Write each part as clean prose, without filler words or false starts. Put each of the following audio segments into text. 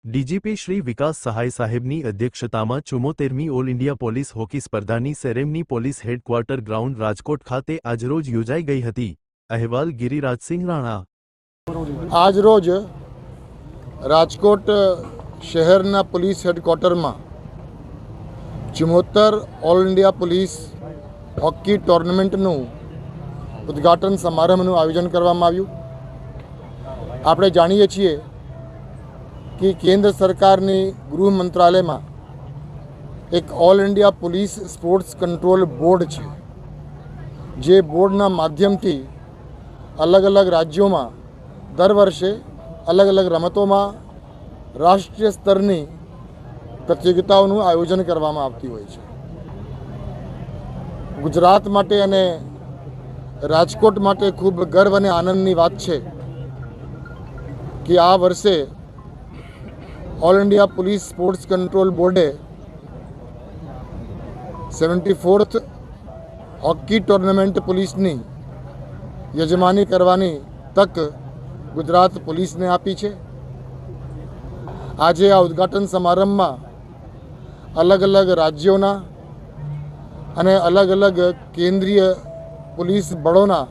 DGP Shri વિકાસ સહાય સાહેબની અધ્યક્ષતામાં 74મી ઓલ ઇન્ડિયા પોલીસ હોકી સ્પર્ધાની ceremony police headquarter ground Rajkot ખાતે આજરોજ યોજાઈ ગઈ હતી. અહેવાલ ગિરિરાજસિંહ રાણા. આજરોજ રાજકોટ શહેરના પોલીસ હેડક્વાર્ટરમાં 74 ઓલ ઇન્ડિયા પોલીસ હોકી ટુર્નામેન્ટનું ઉદ્ઘાટન સમારંભનું આયોજન કરવામાં આવ્યું. આપણે જાણીએ છીએ કે કેન્દ્ર સરકારની ગૃહ મંત્રાલયમાં એક all India police sports control board છે, જે બોર્ડના માધ્યમથી અલગ અલગ રાજ્યોમાં દર વર્ષે અલગ અલગ રમતોમાં રાષ્ટ્રીય સ્તરની પ્રતિયોગિતાઓનું આયોજન કરવામાં આવતી હોય છે. ગુજરાત માટે અને રાજકોટ માટે ખૂબ ગર્વ અને આનંદની વાત છે કે આ વર્ષે all India police sports control બોર્ડે 74th હોકી ટુર્નામેન્ટ પોલીસની યજમાની કરવાની તક ગુજરાત પોલીસને આપી છે. આજે આ ઉદ્ઘાટન સમારંભમાં અલગ અલગ રાજ્યોના અને અલગ અલગ કેન્દ્રીય પોલીસ બળોના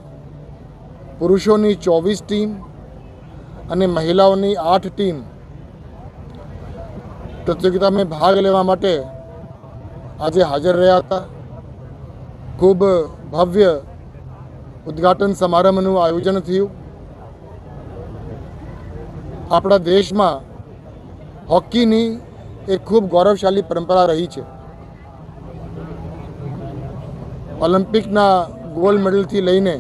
પુરુષોની 24 ટીમ અને મહિલાઓની 8 ટીમ પ્રતિયોગિતામાં ભાગ લેવા માટે આજે હાજર રહ્યા હતા. ખૂબ ભવ્ય ઉદ્ઘાટન સમારંભનું આયોજન થયું. આપણા દેશમાં હોકીની એક ખૂબ ગૌરવશાળી પરંપરા રહી છે. ઓલિમ્પિકના ગોલ્ડ મેડલથી લઈને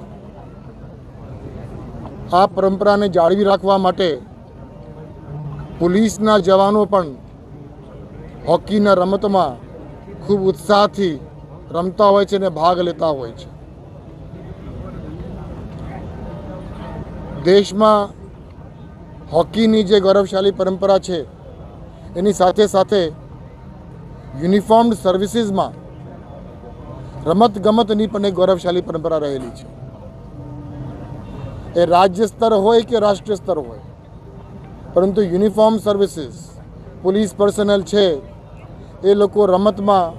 આ પરંપરાને જાળવી રાખવા માટે પોલીસના જવાનો પણ હોકીના રમતમાં ખૂબ ઉત્સાહથી રમતા હોય છે અને ભાગ લેતા હોય છે. દેશમાં હોકીની જે ગૌરવશાળી પરંપરા છે એની સાથે સાથે યુનિફોર્મ્ડ સર્વિસીસમાં રમતગમતની પણ એક ગૌરવશાળી પરંપરા રહેલી છે. એ રાજ્ય સ્તર હોય કે રાષ્ટ્રીય સ્તર હોય, પરંતુ યુનિફોર્મ સર્વિસીસ પોલીસ પર્સનલ છે એ લોકો રમતમાં,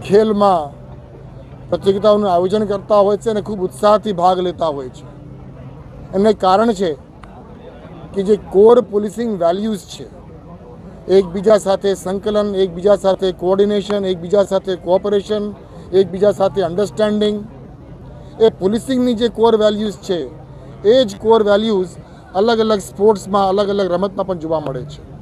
ખેલમાં પ્રતિયોગિતાઓનું આયોજન કરતા હોય છે અને ખૂબ ઉત્સાહથી ભાગ લેતા હોય છે. એનું એક કારણ છે કે જે કોર પોલીસિંગ વેલ્યુઝ છે, એકબીજા સાથે સંકલન, એકબીજા સાથે કોઓર્ડિનેશન, એકબીજા સાથે કોઓપરેશન, એકબીજા સાથે અન્ડરસ્ટેન્ડિંગ, એ પોલીસિંગની જે કોર વેલ્યુઝ છે એ જ કોર વેલ્યુઝ અલગ અલગ સ્પોર્ટ્સમાં, અલગ અલગ રમતમાં પણ જોવા મળે છે.